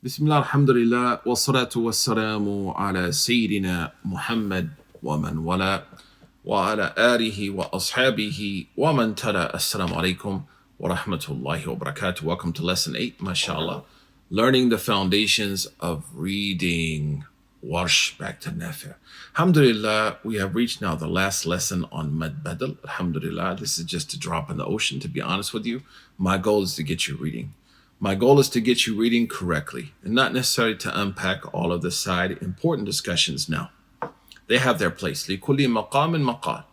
بسم الله الحمد لله والصلاة والسلام على سيدنا محمد ومن والاه وعلى آله وأصحابه ومن تلا. Assalamu alaikum wa rahmatullahi wa barakatuh. Welcome to lesson 8, mashallah. Learning the foundations of reading. Warsh, back to Nafi'. Alhamdulillah, we have reached now the last lesson on Mad Badal. Alhamdulillah, this is just a drop in the ocean, to be honest with you. My goal is to get you reading. My goal is to get you reading correctly and not necessarily to unpack all of the side important discussions now. They have their place. لِكُلِّ مَقَامٍ مَقَالٍ.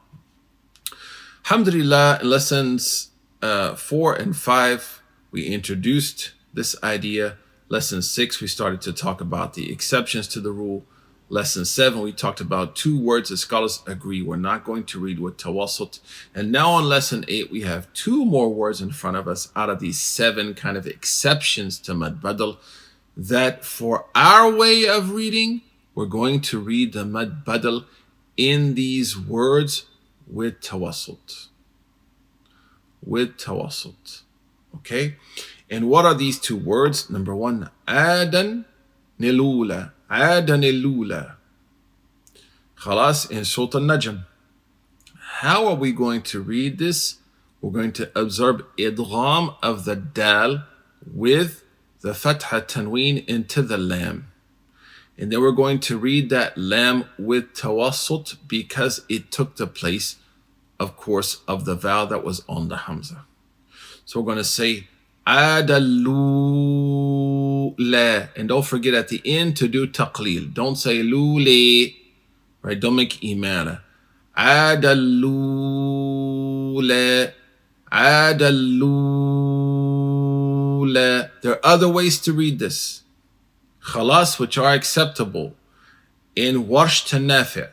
Alhamdulillah, in lessons 4 and 5, we introduced this idea. Lesson 6, we started to talk about the exceptions to the rule. Lesson 7, we talked about 2 words that scholars agree we're not going to read with Tawasut. And now on lesson 8, we have 2 more words in front of us out of these 7 kind of exceptions to Mad Badal that for our way of reading, we're going to read the Mad Badal in these words with Tawasut. With Tawasut. Okay? And what are these 2 words? Number 1, Adan Nilula. Adan Nilula. Khalas in Surah Al-Najm. How are we going to read this? We're going to observe idgham of the dal with the fatha tanween into the lam. And then we're going to read that lam with tawassut because it took the place, of course, of the vowel that was on the hamza. So we're going to say adalula. And don't forget at the end to do taqleel. Don't say lule. Right? Don't make imala. Adalula. Adalula. There are other ways to read this. Khalas, which are acceptable in Warsh to Nafi'.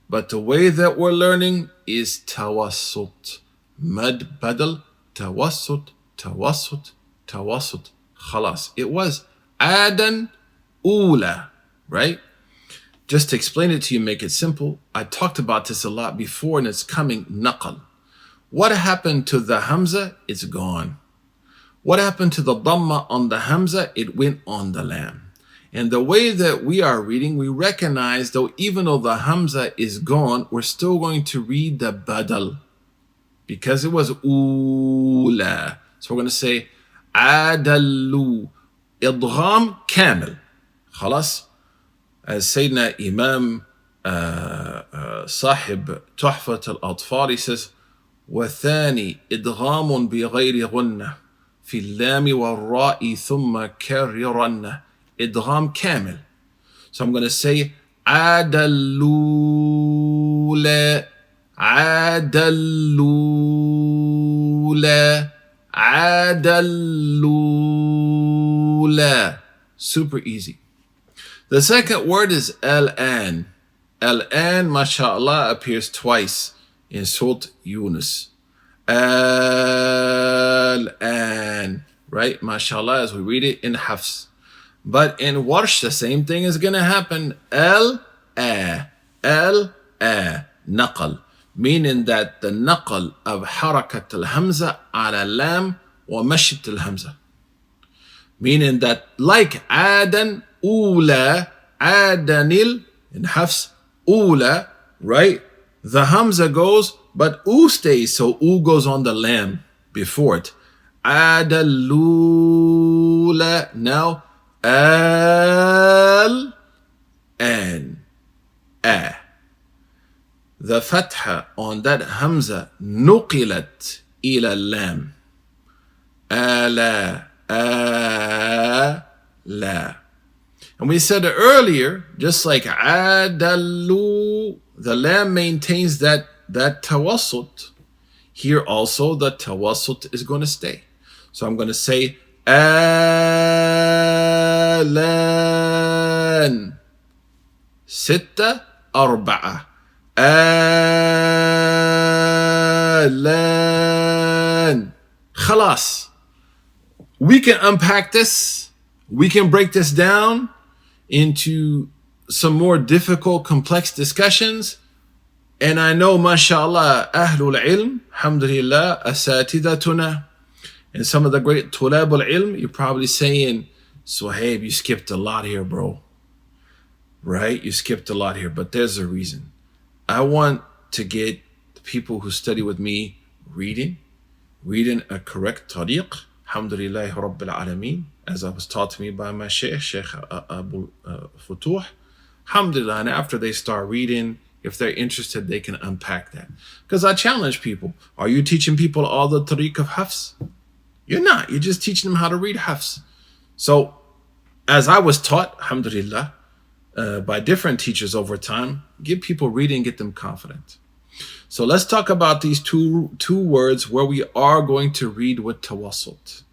But the way that we're learning is Tawasut. Mad Badal, Tawasut, Tawasut, Tawasut. Khalas. It was Adan Ula, right? Just to explain it to you, make it simple. I talked about this a lot before and it's coming naqal. What happened to the Hamza? It's gone. What happened to the Dhamma on the Hamza? It went on the lam. And the way that we are reading, we recognize, though, even though the Hamza is gone, we're still going to read the Badal because it was Ula. So we're going to say Adalu. Idgham Kamil. Khalas. As Sayyidina Imam Sahib Tuhfat al-Atfal, he says, وَثَانِي إِدْغَامٌ بِغَيْرِ غُنَّةٍ فِي اللَّامِ وَالرَّاءِ ثُمَّ كَرِّرَنَّ. Idgham Kamil. So I'm going to say Adalula, Adalula, Adalula. Super easy. The second word is Al-An. Al-An, mashallah, appears twice in Surah Yunus. Al-An. Right? Mashallah, as we read it in Hafs. But in Warsh, the same thing is going to happen. Al-A. Al-A. Naqal. Meaning that the naqal of harakat al-hamza ala lam wa mashit al-hamza. Meaning that like Adan Ula, Adanil, in Hafs, Ula, right? The hamza goes, but U stays, so U goes on the lam before it. Adalula. Now, Al and A. The fatha on that hamza nuqilat ila lam. Ala, la. And we said earlier, just like Adalu, the lam maintains that tawassut. Here also the tawassut is going to stay. So I'm going to say Alan. Sitta arba'a. Alan. Khalas. We can unpack this. We can break this down into some more difficult, complex discussions. And I know, mashallah, Ahlul Ilm, alhamdulillah, asatidatuna, and some of the great tulab al-ilm, you're probably saying, Suhaib, you skipped a lot here, bro. Right? You skipped a lot here, but there's a reason. I want to get the people who study with me reading a correct tariq. Alhamdulillah Rabbil Alameen, as I was taught to me by my Sheikh Abu Futuh. Alhamdulillah, and after they start reading, if they're interested, they can unpack that. Because I challenge people, are you teaching people all the tariq of Hafs? You're not. You're just teaching them how to read Hafs. So, as I was taught, alhamdulillah, by different teachers over time, give people reading, get them confident. So let's talk about these two words where we are going to read with tawasut.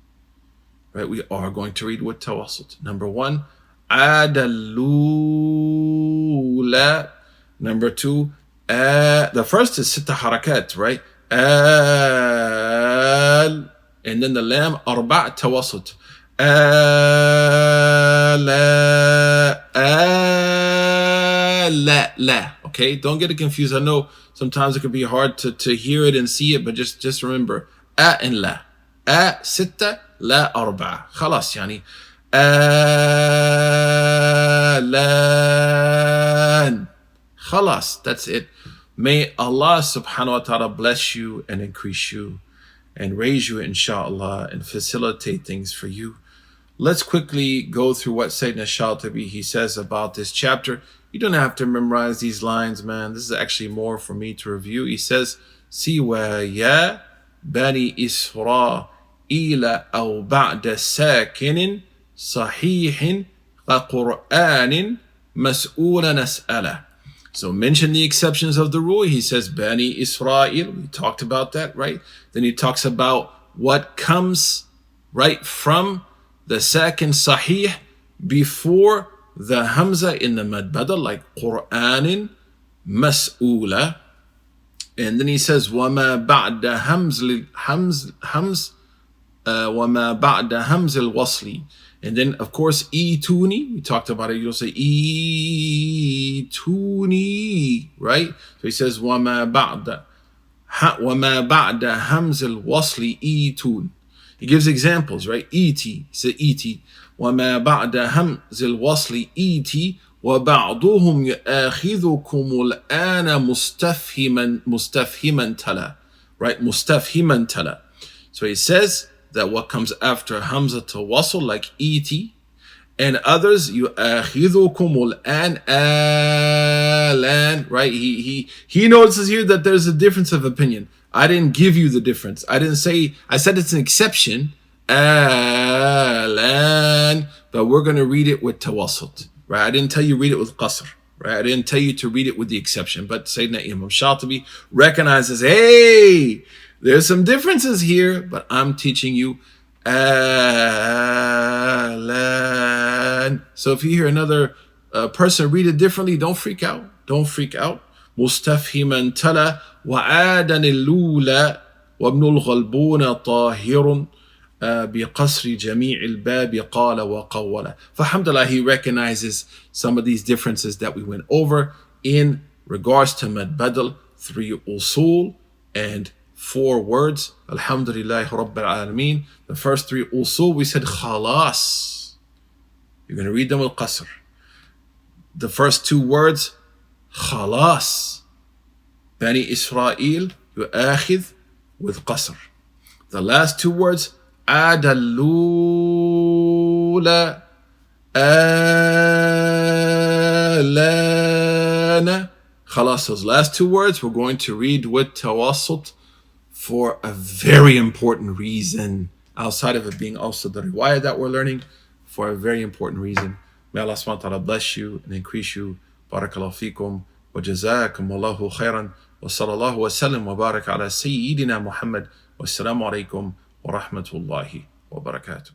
Right? We are going to read with tawasut. Number one, adalula. Number two, the first is sitta harakat, right? Al, and then the lam, arba' tawasut. La. Okay, don't get it confused. I know sometimes it can be hard to hear it and see it, but just remember, and la. ستة لا أربعة. خلاص يعني آلان. خلاص, that's it. May Allah subhanahu wa ta'ala bless you and increase you and raise you, inshallah, and facilitate things for you. Let's quickly go through what Sayyidina Shatibi he says about this chapter. You don't have to memorize these lines, man. This is actually more for me to review. He says, سِوَيَا بَنِي إِسْرَائِيلَ أَوْ بَعْدَ سَاكِنٍ صَحِيحٍ كَقُرْآنٍ مَسْئُولًا نَسْأَلَهُ. So mention the exceptions of the rule. He says Bani Israel. We talked about that, right? Then he talks about what comes right from the sakin sahih before the hamza in the mad badal, like Qur'anin mas'ula. And then he says وَمَا بَعْدَ وَمَا بَعْدَ همز الوصل. And then, of course, ituni. We talked about it. You'll say ituni, right? So he says وَمَا بَعْدَ همز الوصل itun. He gives examples, right? Iti. He said iti. وَمَا بَعْدَ همز الوصل iti. وَبَعْضُهُمْ يَأْخِذُكُمُ الْآنَ مُسْتَفْهِمًا تَلَى. Right? مُسْتَفْهِمًا تَلَى. So he says that what comes after Hamza to Wasl, like iti, and others, يُأْخِذُكُمُ الْآنَ آلَانَ. Right? He notices here that there's a difference of opinion. I didn't give you the difference. I said it's an exception, آلان, but we're going to read it with tawasut. Right? I didn't tell you read it with qasr. Right? I didn't tell you to read it with the exception. But Sayyidina Imam Shatibi recognizes, hey, there's some differences here, but I'm teaching you alan. So if you hear another person read it differently, don't freak out. Don't freak out. مستفهما تلا وعادا اللولى وابن الغلبون طاهر بقصر جميع الباب قال وقول. فالحمدulillah, he recognizes some of these differences that we went over in regards to mad badal, 3 usul and 4 words. Alhamdulillah Rabbil Alameen. The first 3 usul we said khalas. You're going to read them with qasr. The first 2 words khalas. Bani Israel, يؤاخذ with qasr. The last 2 words adallula alana. Khalas, those last 2 words we're going to read with tawassut for a very important reason, outside of it being also the riwayah that we're learning, for a very important reason. May Allah subhanahu wa ta'ala bless you and increase you. Barakallahu feekum wa jazakum wallahu khairan wa sallallahu wa sallam wa barak ala sayyidina Muhammad. Wassalamu alaikum wa rahmatullahi wa barakatuh.